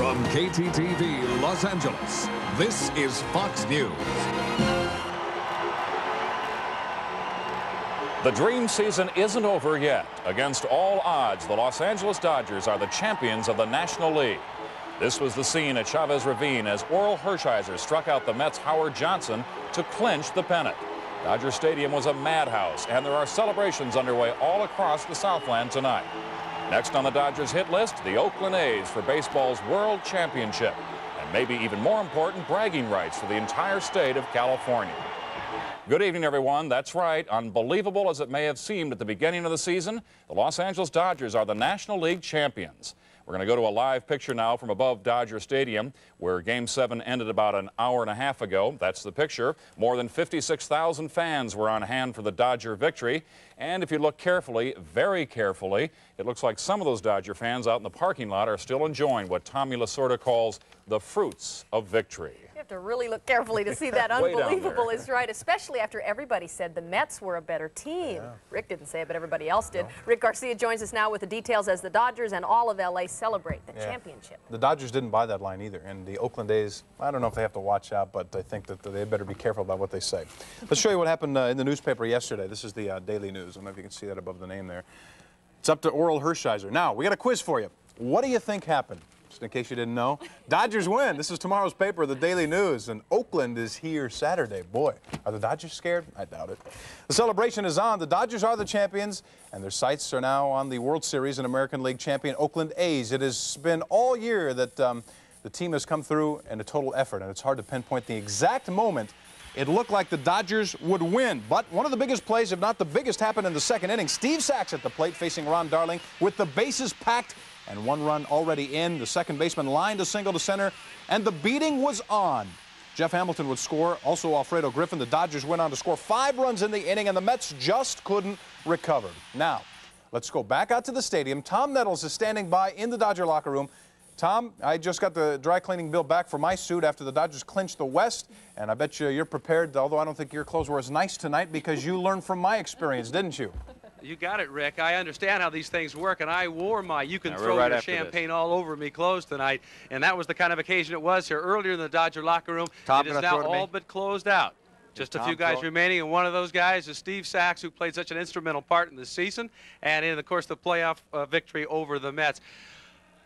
From KTTV Los Angeles, this is Fox News. The dream season isn't over yet. Against all odds, the Los Angeles Dodgers are the champions of the National League. This was the scene at Chavez Ravine as Orel Hershiser struck out the Mets' Howard Johnson to clinch the pennant. Dodger Stadium was a madhouse, and there are celebrations underway all across the Southland tonight. Next on the Dodgers hit list, the Oakland A's for baseball's World Championship, and maybe even more important, bragging rights for the entire state of California. Good evening, everyone. That's right. Unbelievable as it may have seemed at the beginning of the season, the Los Angeles Dodgers are the National League champions. We're going to go to a live picture now from above Dodger Stadium, where Game 7 ended about an hour and a half ago. That's the picture. More than 56,000 fans were on hand for the Dodger victory. And if you look carefully, very carefully, it looks like some of those Dodger fans out in the parking lot are still enjoying what Tommy Lasorda calls the fruits of victory. You have to really look carefully to see that. Unbelievable is right, especially after everybody said the Mets were a better team. Yeah. Rick didn't say it, but everybody else did. No. Rick Garcia joins us now with the details as the Dodgers and all of L.A. celebrate the championship. The Dodgers didn't buy that line either, and the Oakland A's, I don't know if they have to watch out, but I think that they better be careful about what they say. Let's show you what happened in the newspaper yesterday. This is the Daily News. I don't know if you can see that above the name there. It's up to Orel Hershiser. Now, we got a quiz for you. What do you think happened? Just in case you didn't know, Dodgers win. This is tomorrow's paper, the Daily News, and Oakland is here Saturday. Boy, are the Dodgers scared? I doubt it. The celebration is on. The Dodgers are the champions, and their sights are now on the World Series and American League champion Oakland A's. It has been all year that the team has come through in a total effort, and it's hard to pinpoint the exact moment it looked like the Dodgers would win. But one of the biggest plays, if not the biggest, happened in the second inning. Steve Sachs at the plate facing Ron Darling with the bases packed and one run already in. The second baseman lined a single to center, and the beating was on. Jeff Hamilton would score, also Alfredo Griffin. The Dodgers went on to score 5 runs in the inning, and the Mets just couldn't recover. Now, let's go back out to the stadium. Tom Nettles is standing by in the Dodger locker room. Tom, I just got the dry cleaning bill back for my suit after the Dodgers clinched the West, and I bet you're prepared, although I don't think your clothes were as nice tonight because you learned from my experience, didn't you? You got it, Rick. I understand how these things work, and I wore my you can throw your champagne all over me clothes tonight, and that was the kind of occasion it was here earlier in the Dodger locker room. It is now all but closed out. Just a few guys remaining, and one of those guys is Steve Sachs, who played such an instrumental part in the season and in, of course, the playoff victory over the Mets.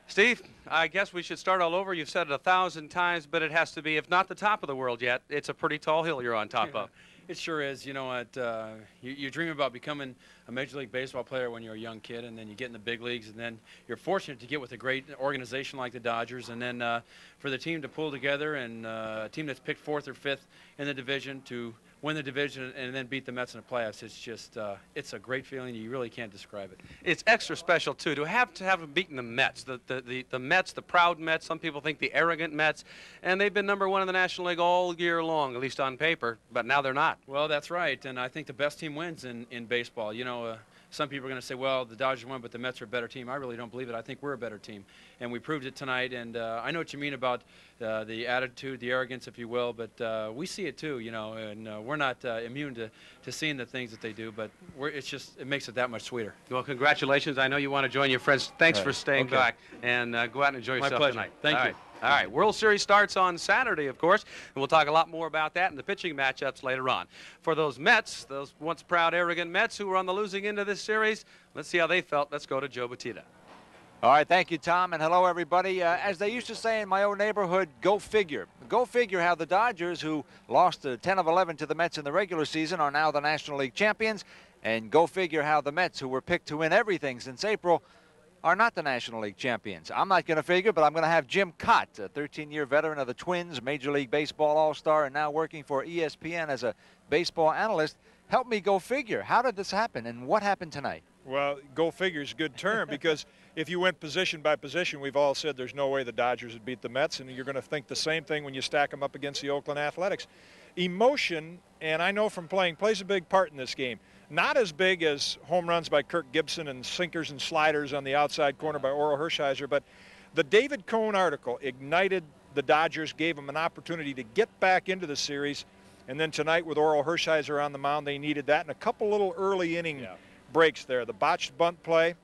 Steve, I guess we should start all over. You've said it 1,000 times, but it has to be, if not the top of the world yet, it's a pretty tall hill you're on top of. It sure is. You know what? You dream about becoming a Major League Baseball player when you're a young kid, and then you get in the big leagues, and then you're fortunate to get with a great organization like the Dodgers, and then for the team to pull together and a team that's picked 4th or 5th in the division to win the division and then beat the Mets in the playoffs, it's just, it's a great feeling. You really can't describe it. It's extra special, too, to have beaten the Mets, the Mets, the proud Mets. Some people think the arrogant Mets, and they've been #1 in the National League all year long, at least on paper, but now they're not. Well, that's right, and I think the best team wins in baseball. You know, some people are going to say, well, the Dodgers won, but the Mets are a better team. I really don't believe it. I think we're a better team, and we proved it tonight, and I know what you mean about the attitude, the arrogance, if you will, but we see it too, you know, and we're not immune to seeing the things that they do, but it makes it that much sweeter. Well, congratulations. I know you want to join your friends. Thanks for staying back, and go out and enjoy yourself tonight. Thank you. All right, World Series starts on Saturday, of course, and we'll talk a lot more about that and the pitching matchups later on. For those Mets, those once proud, arrogant Mets who were on the losing end of this series, let's see how they felt. Let's go to Joe Battista. All right, thank you, Tom, and hello, everybody. As they used to say in my own neighborhood, go figure. Go figure how the Dodgers, who lost 10 of 11 to the Mets in the regular season, are now the National League champions, and go figure how the Mets, who were picked to win everything since April, are not the National League champions. I'm not going to figure, but I'm going to have Jim Cott, a 13-year veteran of the Twins, Major League Baseball All-Star, and now working for ESPN as a baseball analyst, help me go figure. How did this happen, and what happened tonight? Well, go figure is a good term because if you went position by position, we've all said there's no way the Dodgers would beat the Mets, and you're going to think the same thing when you stack them up against the Oakland Athletics. Emotion, and I know from playing, plays a big part in this game. Not as big as home runs by Kirk Gibson and sinkers and sliders on the outside corner by Orel Hershiser, but the David Cohn article ignited the Dodgers, gave them an opportunity to get back into the series, and then tonight with Orel Hershiser on the mound, they needed that, and a couple little early inning breaks there. The botched bunt play,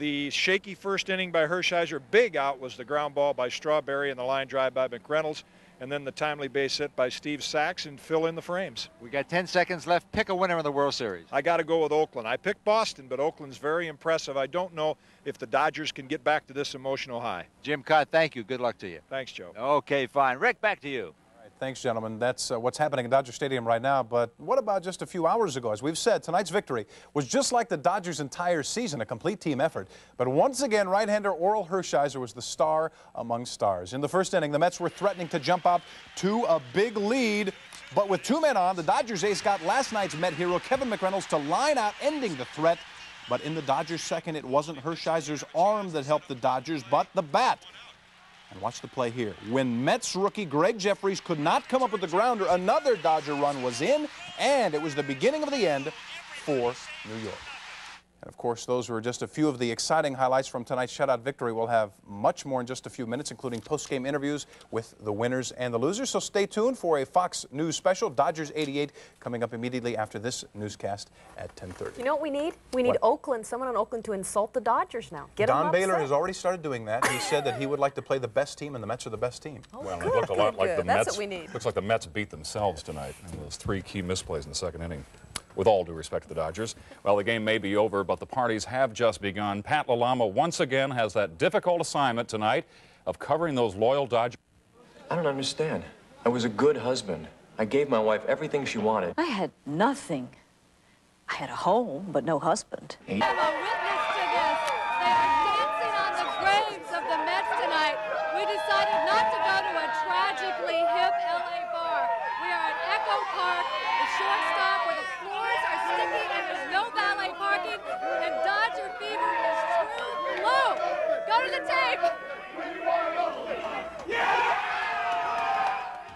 The shaky first inning by Hershiser. Big out was the ground ball by Strawberry and the line drive by McReynolds. And then the timely base hit by Steve Sachs and fill in the frames. We got 10 seconds left. Pick a winner in the World Series. I got to go with Oakland. I picked Boston, but Oakland's very impressive. I don't know if the Dodgers can get back to this emotional high. Jim Cott, thank you. Good luck to you. Thanks, Joe. Okay, fine. Rick, back to you. Thanks, gentlemen. That's what's happening at Dodger Stadium right now. But what about just a few hours ago? As we've said, tonight's victory was just like the Dodgers' entire season, a complete team effort. But once again, right-hander Orel Hershiser was the star among stars. In the first inning, the Mets were threatening to jump out to a big lead. But with 2 men on, the Dodgers ace got last night's Met hero Kevin McReynolds to line out, ending the threat. But in the Dodgers' second, it wasn't Hershiser's arm that helped the Dodgers, but the bat. And watch the play here. When Mets rookie Greg Jeffries could not come up with the grounder, another Dodger run was in, and it was the beginning of the end for New York. And of course, those were just a few of the exciting highlights from tonight's shutout victory. We'll have much more in just a few minutes, including post-game interviews with the winners and the losers. So stay tuned for a Fox News special, Dodgers 88, coming up immediately after this newscast at 10:30. You know what we need? We need Oakland, someone in Oakland to insult the Dodgers now. Get Don them Baylor upset. has already started doing that. He said that he would like to play the best team, and the Mets are the best team. Oh, well, good, it looked a lot like the That's Mets. what we need. Looks like the Mets beat themselves tonight in those 3 key misplays in the second inning. With all due respect to the Dodgers. Well, the game may be over, but the parties have just begun. Pat Lalama once again has that difficult assignment tonight of covering those loyal Dodgers. I don't understand. I was a good husband. I gave my wife everything she wanted. I had nothing. I had a home, but no husband. I'm a witness to this. They are dancing on the graves of the Mets tonight. We decided not to go to a tragically hip LA bar. We are at Echo Park, the shortstop where the floors are sticky and there's no valet parking, and Dodger fever is true low. Go to the tape.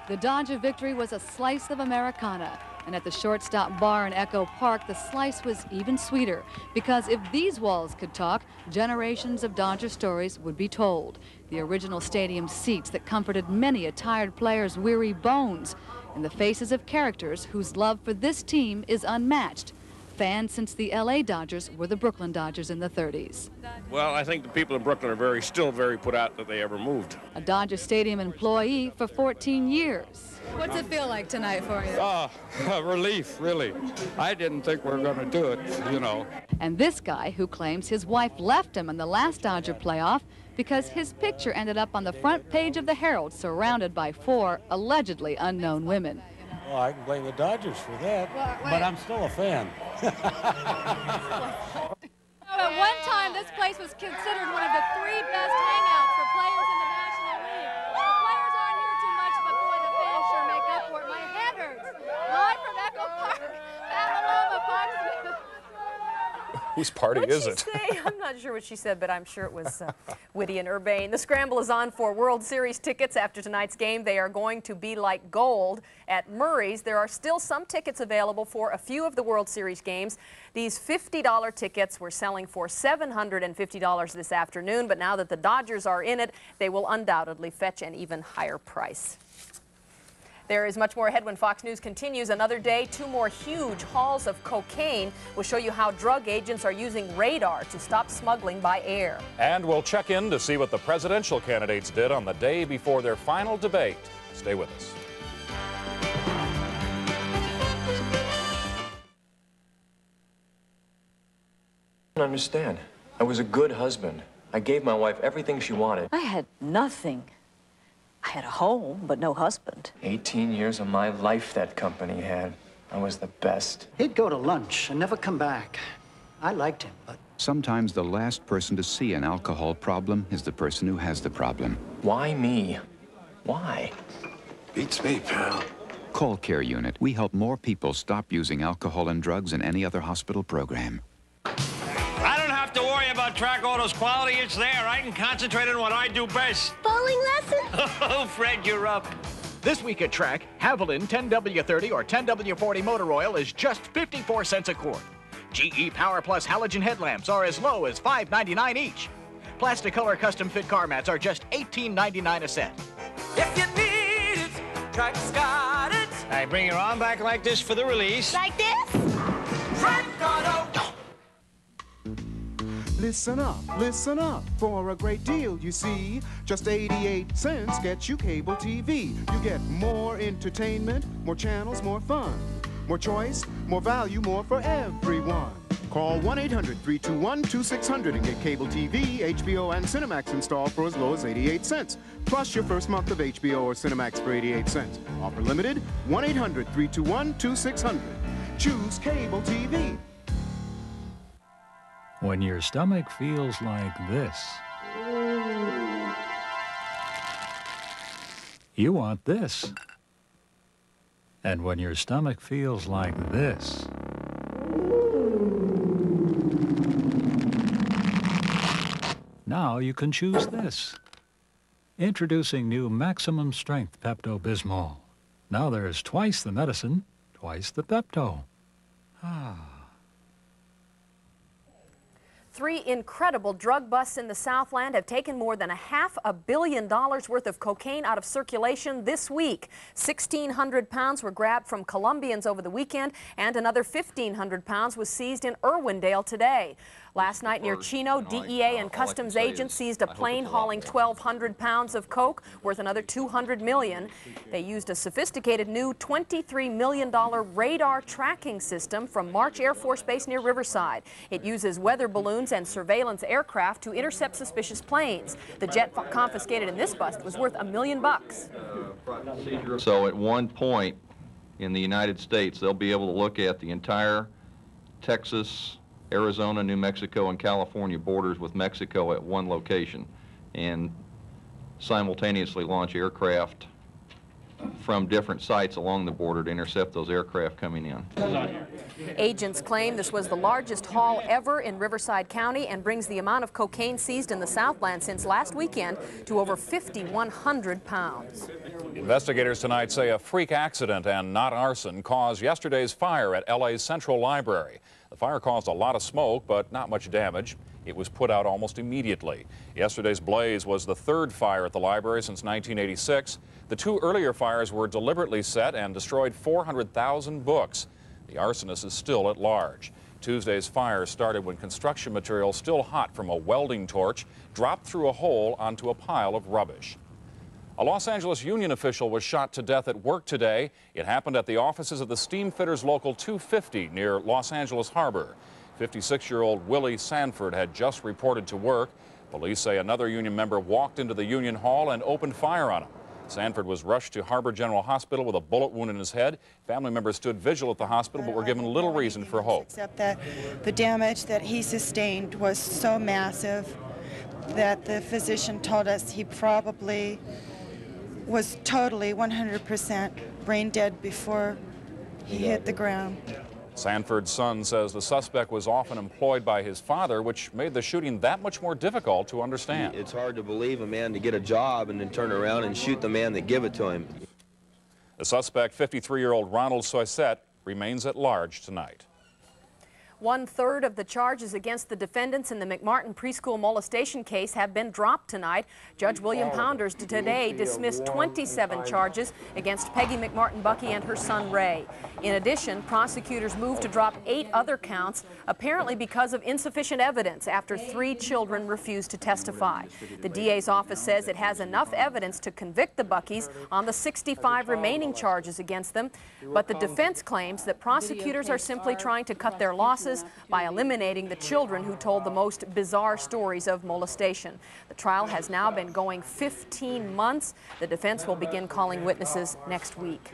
The Dodger victory was a slice of Americana. And at the shortstop bar in Echo Park, the slice was even sweeter. Because if these walls could talk, generations of Dodger stories would be told. The original stadium seats that comforted many a tired player's weary bones. And the faces of characters whose love for this team is unmatched. Fans since the LA Dodgers were the Brooklyn Dodgers in the 30s. Well, I think the people of Brooklyn are still very put out that they ever moved. A Dodger Stadium employee for 14 years. What's it feel like tonight for you? Relief, really. I didn't think we were going to do it, you know. And this guy who claims his wife left him in the last Dodger playoff because his picture ended up on the front page of the Herald surrounded by 4 allegedly unknown women. Well, I can blame the Dodgers for that, but I'm still a fan. At one time, this place was considered one of the 3 best hangouts for players in the National League. The players aren't here too much, but boy, the fans sure make up for it. My head hurts. Live from Echo Park, Pat Lalama, Fox News. Whose party is it? I'm not sure what she said, but I'm sure it was witty and urbane. The scramble is on for World Series tickets after tonight's game. They are going to be like gold at Murray's. There are still some tickets available for a few of the World Series games. These $50 tickets were selling for $750 this afternoon, but now that the Dodgers are in it, they will undoubtedly fetch an even higher price. There is much more ahead when Fox News continues. Another day, 2 more huge hauls of cocaine will show you how drug agents are using radar to stop smuggling by air. And we'll check in to see what the presidential candidates did on the day before their final debate. Stay with us. I don't understand. I was a good husband. I gave my wife everything she wanted. I had nothing. I had a home, but no husband. 18 years of my life that company had. I was the best. He'd go to lunch and never come back. I liked him, but... Sometimes the last person to see an alcohol problem is the person who has the problem. Why me? Why? Beats me, pal. Call Care Unit. We help more people stop using alcohol and drugs than any other hospital program. I don't have to worry about track auto's quality. It's there. I can concentrate on what I do best. Bowling lesson? Oh, Fred, you're up. This week at Track, Haviland 10W30 or 10W40 motor oil is just 54 cents a quart. GE Power Plus halogen headlamps are as low as $5.99 each. Plastic-Color custom fit car mats are just $18.99 a set. If you need it, Track's got it. I bring your arm back like this for the release. Like this? Track auto. Listen up for a great deal, you see. Just 88 cents gets you cable TV. You get more entertainment, more channels, more fun. More choice, more value, more for everyone. Call 1-800-321-2600 and get cable TV, HBO, and Cinemax installed for as low as 88 cents. Plus your first month of HBO or Cinemax for 88 cents. Offer limited, 1-800-321-2600. Choose cable TV. When your stomach feels like this, you want this. And when your stomach feels like this, now you can choose this. Introducing new Maximum Strength Pepto-Bismol. Now there's twice the medicine, twice the Pepto. Three incredible drug busts in the Southland have taken more than $500 million worth of cocaine out of circulation this week. 1,600 pounds were grabbed from Colombians over the weekend, and another 1,500 pounds was seized in Irwindale today. Last night near Chino, DEA and customs agents seized a plane hauling 1,200 pounds of coke, worth another $200 million. They used a sophisticated new $23 million radar tracking system from March Air Force Base near Riverside. It uses weather balloons and surveillance aircraft to intercept suspicious planes. The jet confiscated in this bust was worth $1 million. So at one point in the United States, they'll be able to look at the entire Texas, Arizona, New Mexico, and California borders with Mexico at one location and simultaneously launch aircraft from different sites along the border to intercept those aircraft coming in. Agents claim this was the largest haul ever in Riverside County and brings the amount of cocaine seized in the Southland since last weekend to over 5,100 pounds. Investigators tonight say a freak accident and not arson caused yesterday's fire at LA's Central Library. The fire caused a lot of smoke, but not much damage. It was put out almost immediately. Yesterday's blaze was the third fire at the library since 1986. The two earlier fires were deliberately set and destroyed 400,000 books. The arsonist is still at large. Tuesday's fire started when construction material still hot from a welding torch dropped through a hole onto a pile of rubbish. A Los Angeles union official was shot to death at work today. It happened at the offices of the Steamfitters Local 250 near Los Angeles Harbor. 56-year-old Willie Sanford had just reported to work. Police say another union member walked into the union hall and opened fire on him. Sanford was rushed to Harbor General Hospital with a bullet wound in his head. Family members stood vigil at the hospital but were given little reason for hope. Except that the damage that he sustained was so massive that the physician told us he probably was totally 100% brain dead before he hit the ground. Sanford's son says the suspect was often employed by his father, which made the shooting that much more difficult to understand. It's hard to believe a man to get a job and then turn around and shoot the man that give it to him. The suspect, 53-year-old Ronald Soisette, remains at large tonight. 1/3 of the charges against the defendants in the McMartin preschool molestation case have been dropped tonight. Judge William Pounders today dismissed 27 charges against Peggy McMartin Bucky and her son Ray. In addition, prosecutors moved to drop 8 other counts, apparently because of insufficient evidence after 3 children refused to testify. The DA's office says it has enough evidence to convict the Buckys on the 65 remaining charges against them, but the defense claims that prosecutors are simply trying to cut their losses by eliminating the children who told the most bizarre stories of molestation. The trial has now been going 15 months. The defense will begin calling witnesses next week.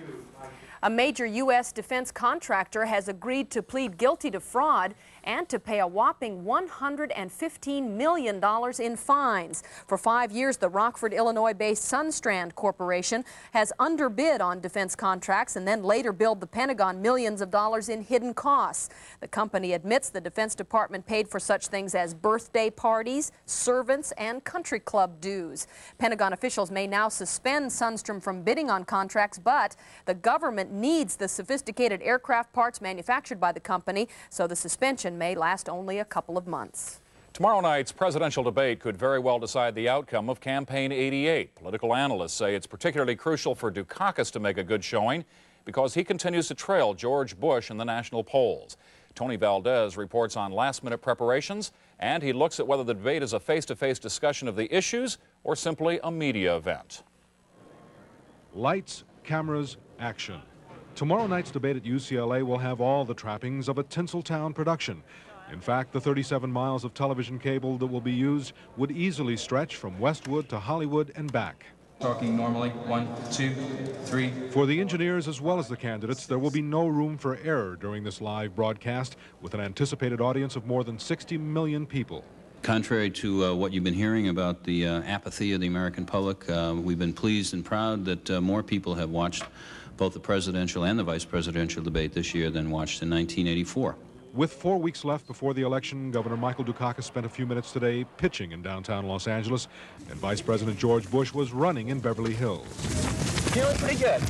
A major U.S. defense contractor has agreed to plead guilty to fraud and to pay a whopping $115 million in fines. For 5 years, the Rockford, Illinois-based Sunstrand Corporation has underbid on defense contracts and then later billed the Pentagon millions of dollars in hidden costs. The company admits the Defense Department paid for such things as birthday parties, servants, and country club dues. Pentagon officials may now suspend Sunstrom from bidding on contracts, but the government needs the sophisticated aircraft parts manufactured by the company, so the suspension may last only a couple of months. Tomorrow night's presidential debate could very well decide the outcome of Campaign 88. Political analysts say it's particularly crucial for Dukakis to make a good showing because he continues to trail George Bush in the national polls. Tony Valdez reports on last-minute preparations And he looks at whether the debate is a face-to-face discussion of the issues or simply a media event. Lights, cameras, action. Tomorrow night's debate at UCLA will have all the trappings of a Tinseltown production. In fact, the 37 miles of television cable that will be used would easily stretch from Westwood to Hollywood and back. Talking normally, 1, 2, 3. For the engineers as well as the candidates, there will be no room for error during this live broadcast with an anticipated audience of more than 60 million people. Contrary to what you've been hearing about the apathy of the American public, we've been pleased and proud that more people have watched both the presidential and the vice presidential debate this year than watched in 1984. With 4 weeks left before the election, Governor Michael Dukakis spent a few minutes today pitching in downtown Los Angeles, and Vice President George Bush was running in Beverly Hills. Feeling pretty good.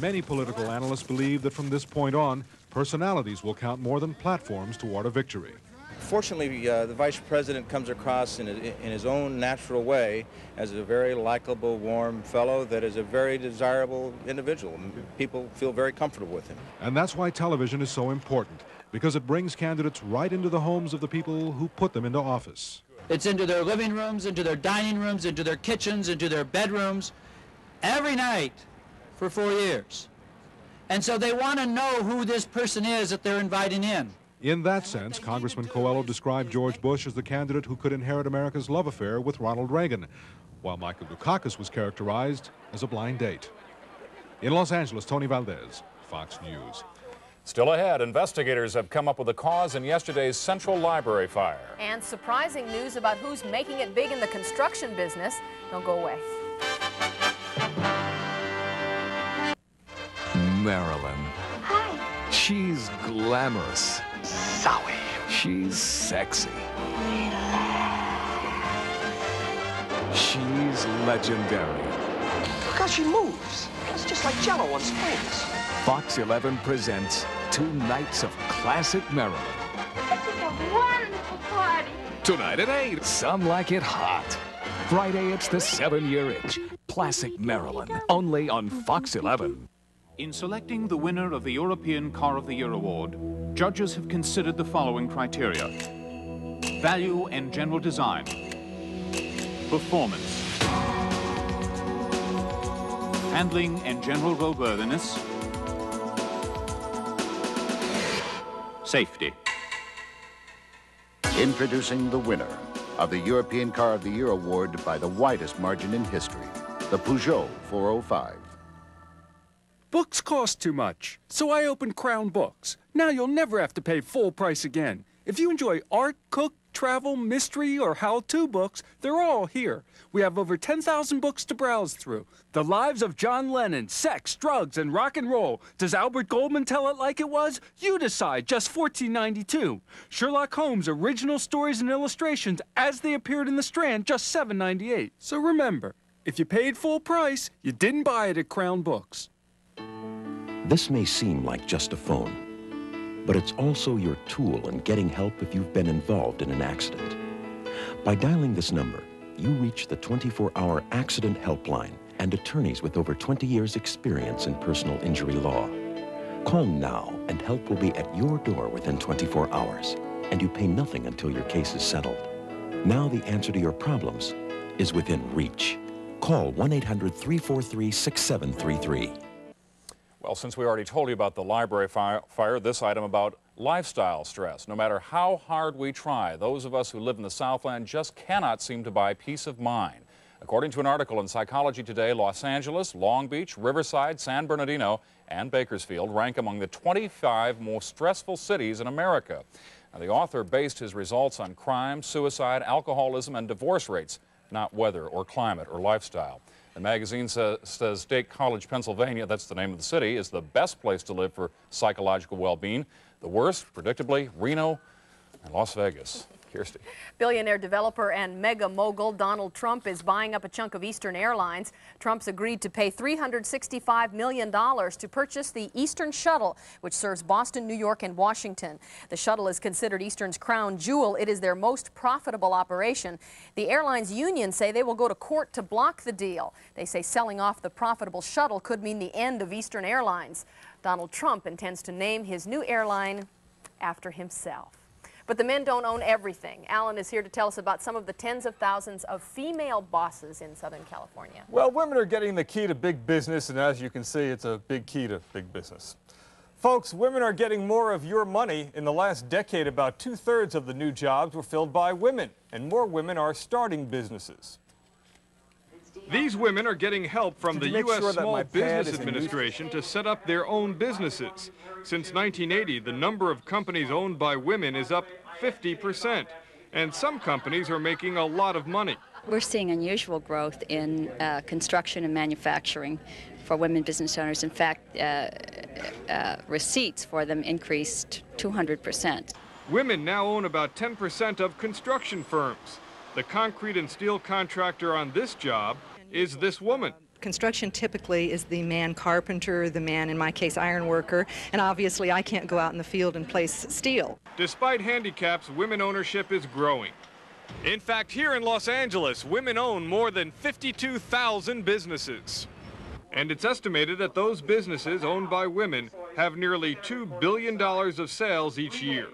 Many political analysts believe that from this point on, personalities will count more than platforms toward a victory. Fortunately, the vice president comes across in his own natural way as a very likable, warm fellow that is a very desirable individual. People feel very comfortable with him. And that's why television is so important, because it brings candidates right into the homes of the people who put them into office. It's into their living rooms, into their dining rooms, into their kitchens, into their bedrooms, every night for 4 years. And so they want to know who this person is that they're inviting in. In that sense, Congressman Coelho described George Bush as the candidate who could inherit America's love affair with Ronald Reagan, while Michael Dukakis was characterized as a blind date. In Los Angeles, Tony Valdez, Fox News. Still ahead, investigators have come up with a cause in yesterday's Central Library fire. And surprising news about who's making it big in the construction business. Don't go away. Marilyn. Hi. She's glamorous. Zowie. She's sexy. She's legendary. Look how she moves. It's just like Jell-O on springs. Fox 11 presents 2 nights of classic Marilyn. This is a wonderful party. Tonight at 8, some like it hot. Friday, it's the 7-year itch. Classic Marilyn, only on Fox 11. In selecting the winner of the European Car of the Year award, judges have considered the following criteria: value and general design, performance, handling and general roadworthiness, safety. Introducing the winner of the European Car of the Year award by the widest margin in history, the Peugeot 405. Books cost too much, so I opened Crown Books. Now you'll never have to pay full price again. If you enjoy art, cook, travel, mystery, or how-to books, they're all here. We have over 10,000 books to browse through. The lives of John Lennon, sex, drugs, and rock and roll. Does Albert Goldman tell it like it was? You decide, just $14.92. Sherlock Holmes' original stories and illustrations as they appeared in the Strand, just $7.98. So remember, if you paid full price, you didn't buy it at Crown Books. This may seem like just a phone, but it's also your tool in getting help if you've been involved in an accident. By dialing this number, you reach the 24-hour accident helpline and attorneys with over 20 years' experience in personal injury law. Call now and help will be at your door within 24 hours, and you pay nothing until your case is settled. Now the answer to your problems is within reach. Call 1-800-343-6733. Well, since we already told you about the library fire, this item about lifestyle stress. No matter how hard we try, those of us who live in the Southland just cannot seem to buy peace of mind. According to an article in Psychology Today, Los Angeles, Long Beach, Riverside, San Bernardino, and Bakersfield rank among the 25 most stressful cities in America. Now, the author based his results on crime, suicide, alcoholism, and divorce rates, not weather or climate or lifestyle. The magazine says State College, Pennsylvania, that's the name of the city, is the best place to live for psychological well-being. The worst, predictably, Reno and Las Vegas. Kirsty. Billionaire developer and mega mogul Donald Trump is buying up a chunk of Eastern Airlines. Trump's agreed to pay $365 million to purchase the Eastern Shuttle, which serves Boston, New York, and Washington. The shuttle is considered Eastern's crown jewel. It is their most profitable operation. The airlines union say they will go to court to block the deal. They say selling off the profitable shuttle could mean the end of Eastern Airlines. Donald Trump intends to name his new airline after himself. But the men don't own everything. Alan is here to tell us about some of the tens of thousands of female bosses in Southern California. Well, women are getting the key to big business, and as you can see, it's a big key to big business. Folks, women are getting more of your money. In the last decade, about 2/3 of the new jobs were filled by women, and more women are starting businesses. These women are getting help from the U.S. Small Business Administration to set up their own businesses. Since 1980, the number of companies owned by women is up 50%, and some companies are making a lot of money. We're seeing unusual growth in construction and manufacturing for women business owners. In fact, receipts for them increased 200%. Women now own about 10% of construction firms. The concrete and steel contractor on this job is this woman. Construction typically is the man carpenter, the man, in my case, iron worker, and obviously I can't go out in the field and place steel. Despite handicaps, women ownership is growing. In fact, here in Los Angeles, women own more than 52,000 businesses. And it's estimated that those businesses owned by women have nearly $2 billion of sales each year.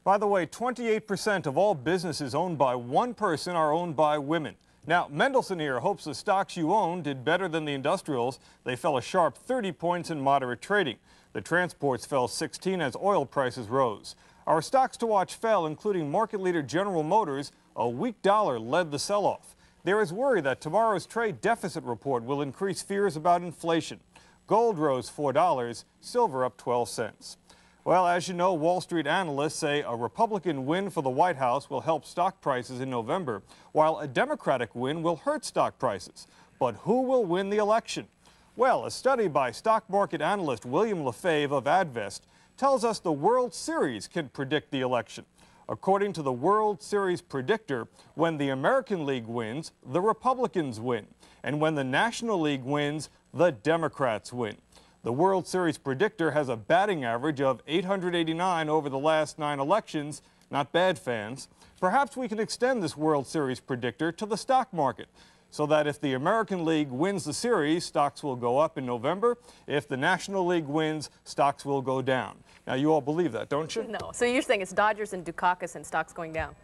By the way, 28% of all businesses owned by one person are owned by women. Now, Mendelson here hopes the stocks you own did better than the industrials. They fell a sharp 30 points in moderate trading. The transports fell 16 as oil prices rose. Our stocks to watch fell, including market leader General Motors. A weak dollar led the sell-off. There is worry that tomorrow's trade deficit report will increase fears about inflation. Gold rose $4, silver up 12 cents. Well, as you know, Wall Street analysts say a Republican win for the White House will help stock prices in November, while a Democratic win will hurt stock prices. But who will win the election? Well, a study by stock market analyst William Lefebvre of Advest tells us the World Series can predict the election. According to the World Series predictor, when the American League wins, the Republicans win. And when the National League wins, the Democrats win. The World Series predictor has a batting average of 889 over the last 9 elections. Not bad, fans. Perhaps we can extend this World Series predictor to the stock market, so that if the American League wins the series, stocks will go up in November. If the National League wins, stocks will go down. Now, you all believe that, don't you? No. So you're saying it's Dodgers and Dukakis and stocks going down.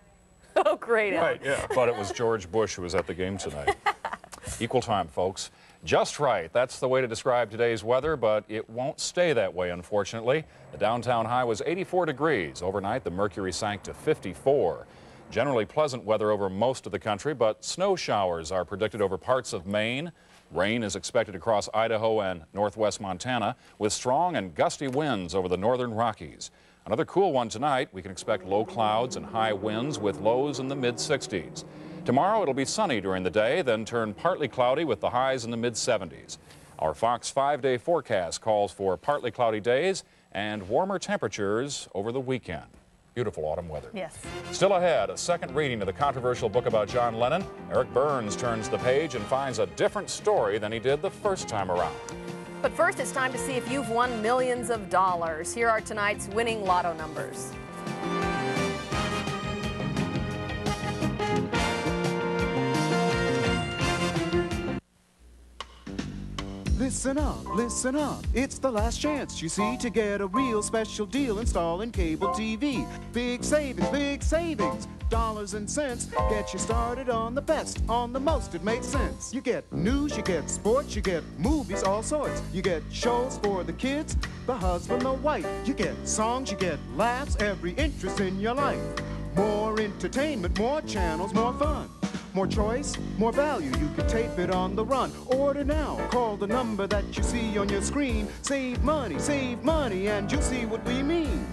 Oh, great, Alan. Right, yeah. But it was George Bush who was at the game tonight. Equal time, folks. Just right. That's the way to describe today's weather, but it won't stay that way, unfortunately. The downtown high was 84 degrees. Overnight, the mercury sank to 54. Generally pleasant weather over most of the country, but snow showers are predicted over parts of Maine. Rain is expected across Idaho and northwest Montana, with strong and gusty winds over the northern Rockies. Another cool one tonight. We can expect low clouds and high winds with lows in the mid-60s. Tomorrow it'll be sunny during the day, then turn partly cloudy with the highs in the mid-70s. Our Fox 5-day forecast calls for partly cloudy days and warmer temperatures over the weekend. Beautiful autumn weather. Yes. Still ahead, a second reading of the controversial book about John Lennon. Eric Burns turns the page and finds a different story than he did the first time around. But first, it's time to see if you've won millions of dollars. Here are tonight's winning lotto numbers. Listen up, it's the last chance you see to get a real special deal installing cable TV. Big savings, dollars and cents. Get you started on the best, on the most, it makes sense. You get news, you get sports, you get movies, all sorts. You get shows for the kids, the husband, the wife. You get songs, you get laughs, every interest in your life. More entertainment, more channels, more fun. More choice, more value, you can tape it on the run. Order now, call the number that you see on your screen. Save money, and you'll see what we mean.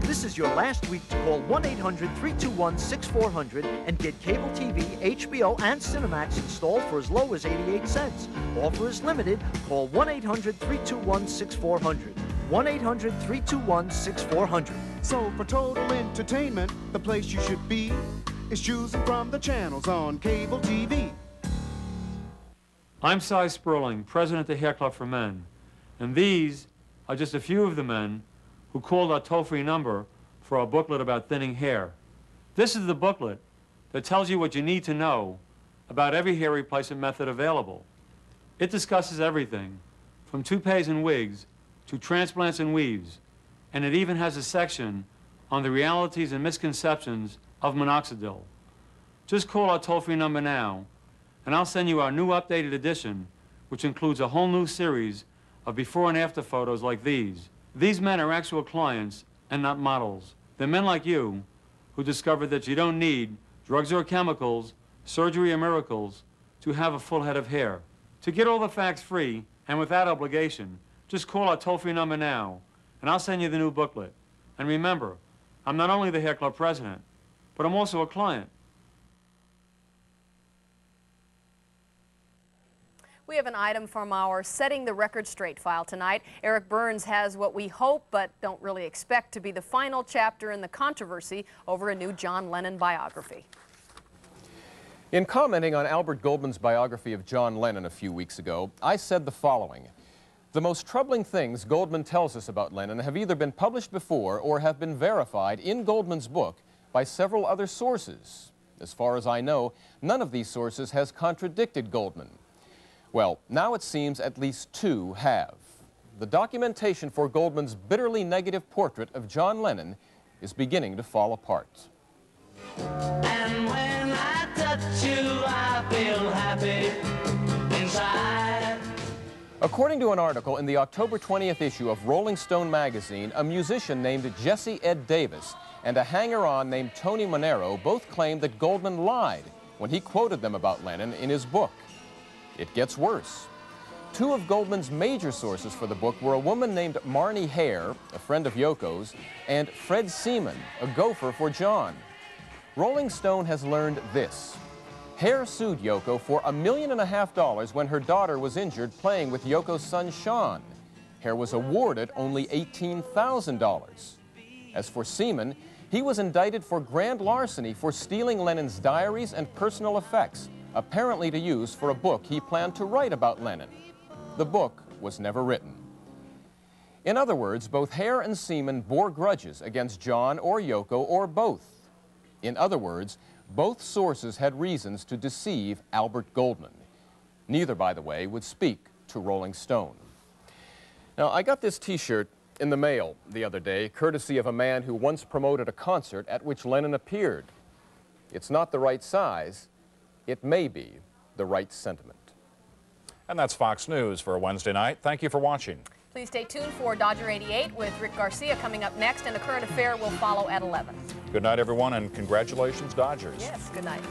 This is your last week to call 1-800-321-6400 and get cable TV, HBO, and Cinemax installed for as low as 88 cents. Offer is limited. Call 1-800-321-6400. 1-800-321-6400. So for total entertainment, the place you should be is choosing from the channels on cable TV. I'm Cy Sperling, president of the Hair Club for Men, and these are just a few of the men who called our toll-free number for our booklet about thinning hair. This is the booklet that tells you what you need to know about every hair replacement method available. It discusses everything from toupees and wigs to transplants and weaves, and it even has a section on the realities and misconceptions of minoxidil. Just call our toll-free number now, and I'll send you our new updated edition, which includes a whole new series of before and after photos like these. These men are actual clients and not models. They're men like you who discovered that you don't need drugs or chemicals, surgery or miracles to have a full head of hair. To get all the facts free and without obligation, just call our toll-free number now, and I'll send you the new booklet. And remember, I'm not only the Hair Club president, but I'm also a client. We have an item from our Setting the Record Straight file tonight. Eric Burns has what we hope but don't really expect to be the final chapter in the controversy over a new John Lennon biography. In commenting on Albert Goldman's biography of John Lennon a few weeks ago, I said the following: the most troubling things Goldman tells us about Lennon have either been published before or have been verified in Goldman's book by several other sources. As far as I know, none of these sources has contradicted Goldman. Well, now it seems at least two have. The documentation for Goldman's bitterly negative portrait of John Lennon is beginning to fall apart. And when I touch you, I feel happy inside. According to an article in the October 20th issue of Rolling Stone magazine, a musician named Jesse Ed Davis and a hanger-on named Tony Monero both claimed that Goldman lied when he quoted them about Lennon in his book. It gets worse. Two of Goldman's major sources for the book were a woman named Marnie Hare, a friend of Yoko's, and Fred Seaman, a gopher for John. Rolling Stone has learned this. Hare sued Yoko for $1.5 million when her daughter was injured playing with Yoko's son Sean. Hare was awarded only $18,000. As for Seaman, he was indicted for grand larceny for stealing Lennon's diaries and personal effects, apparently to use for a book he planned to write about Lennon. The book was never written. In other words, both Hare and Seaman bore grudges against John or Yoko or both. In other words, both sources had reasons to deceive Albert Goldman. Neither, by the way, would speak to Rolling Stone. Now, I got this T-shirt in the mail the other day, courtesy of a man who once promoted a concert at which Lennon appeared. It's not the right size. It may be the right sentiment. And that's Fox News for Wednesday night. Thank you for watching. Please stay tuned for Dodger 88 with Rick Garcia coming up next, and a current affair will follow at 11. Good night, everyone, and congratulations, Dodgers. Yes, good night.